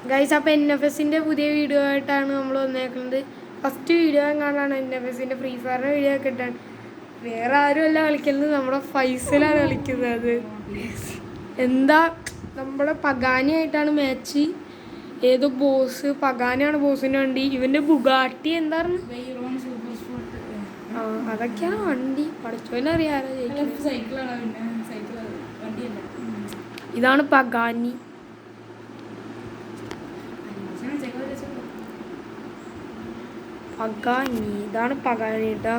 Guys, അപ്പോൾ NFSന്റെ പുതിയ video ആയിട്ടാണ് നമ്മൾ വന്നേക്കുന്നത്. ഫസ്റ്റ് വീഡിയോ കാണാനാണ് NFSന്റെ ഫ്രീ ഫയറിൻ്റെ വീഡിയോ ഒക്കെ ഇട്ടാണ്. വേറെ ആരുമല്ല കളിക്കുന്നത്, നമ്മുടെ ഫൈസലാണ് കളിക്കുന്നത്. എന്താ നമ്മുടെ പഗാനിയായിട്ടാണ് മാച്ച്. ഏതോ ബോസ്, പഗാനിയാണ് ബോസിൻ്റെ വണ്ടി. ഇവൻ്റെ ബുഗാട്ടി എന്താണ്, അതൊക്കെയാണ് വണ്ടി. പഠിച്ചവനറിയാലോ. ഇതാണ് പഗാനി. പഗാനി, ഇതാണ് പഗാനി കേട്ടോ.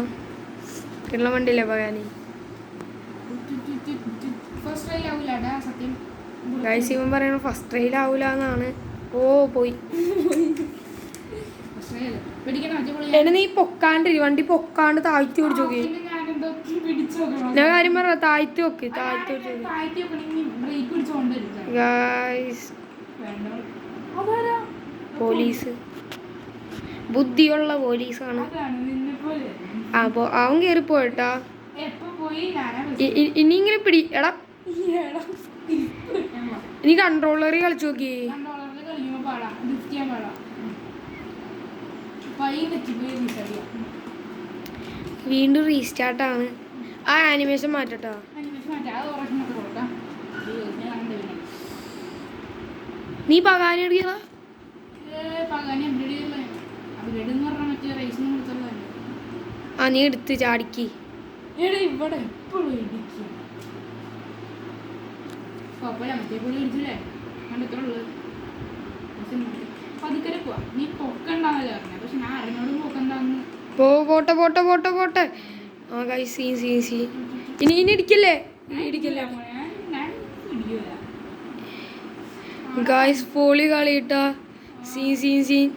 കിട്ടുന്ന വണ്ടിയില്ലേ പഗാനി. ഗൈസ്, ഇവൻ പറയണ ഫസ്റ്റ് ട്രയൽ ആവൂല എന്നാണ്. ഓ പോയി. നീ പൊക്കാണ്ടിരി, വണ്ടി പൊക്കാണ്ട് താഴ്ത്തി പിടിച്ചു നോക്കി. ഞാൻ കാര്യം പറഞ്ഞ താഴ്ത്തി നോക്കി, താഴ്ത്തി ഗൈസ്. പോലീസ് ബുദ്ധിയുള്ള പോലീസാണ്. അപ്പോൾ അവൻ കയറിപ്പോയിട്ടാ. ഇനിയിങ്ങനെ പിടി എടാ. ഇനി കൺട്രോളറി കളിച്ചു നോക്കി. വീണ്ടും റീസ്റ്റാർട്ടാണ്. ആ ആനിമേഷൻ മാറ്റട്ടോ. നീ പകാനി എടുക്കണ ആ, നീ എടുത്ത് ചാടിക്ക്. പോട്ടെ പോട്ടെ പോട്ടെ പോട്ടെ. ആ ഗൈസ്, സീൻ സീൻ സീൻ. ഇനി ഇടിക്കല്ലേ, ഇടിക്കല്ലേ ഗൈസ്. പോളി കളിയിട്ടാ. Scene scene scene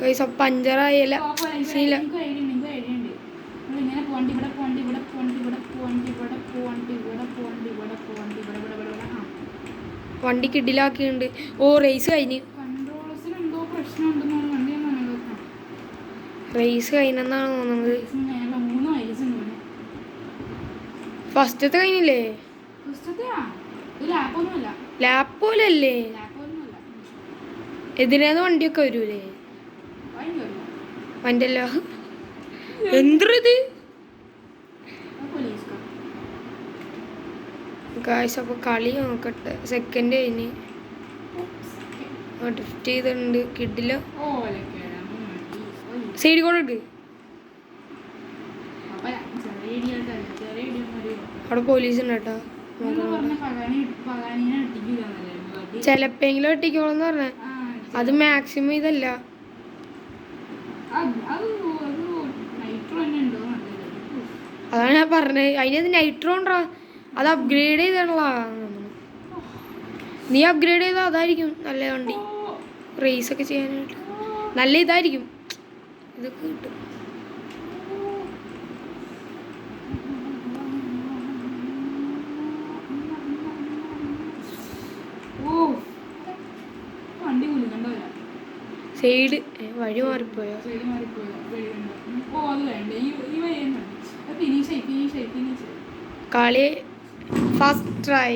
guys. പഞ്ചറായല്ല സീല. വണ്ടി കിഡിലാക്കിയിട്ടുണ്ട്. ഓ, റേസ് കഴിഞ്ഞ്. റേസ് കഴിഞ്ഞെന്നാണ് തോന്നുന്നത്. ഫസ്റ്റത്തെ കഴിഞ്ഞില്ലേ? ലാപ്പ് പോലല്ലേ? എതിരാന്ന് വണ്ടിയൊക്കെ വരൂലേ? വണ്ടിയല്ലോ. എന്ത് ഗായ്സ്, അപ്പോൾ കളി നോക്കട്ടെ. സെക്കൻഡ് കഴിഞ്ഞ് ഡ്രിഫ്റ്റ് ചെയ്തിട്ടുണ്ട്. കിഡില്ല. സൈഡ് കൂടെ ഇട്ട്. അവിടെ പോലീസ് ഉണ്ട് കേട്ടോ. ചിലപ്പെങ്കിലും ഒട്ടിക്കോളെന്ന് പറഞ്ഞ. അത് മാക്സിമം ഇതല്ല. അതാണ് ഞാൻ പറഞ്ഞത്. അതിനത് നൈട്രോ ഉണ്ടാ. അത് അപ്ഗ്രേഡ് ചെയ്തിട്ടുള്ള. നീ അപ്ഗ്രേഡ് ചെയ്താൽ അതായിരിക്കും നല്ല വണ്ടി. റേസൊക്കെ ചെയ്യാനായിട്ട് നല്ല ഇതായിരിക്കും. ഇതൊക്കെ കിട്ടും. സൈഡ് വഴി മാറിപ്പോയോ? കളി ഫസ്റ്റ് ട്രൈ.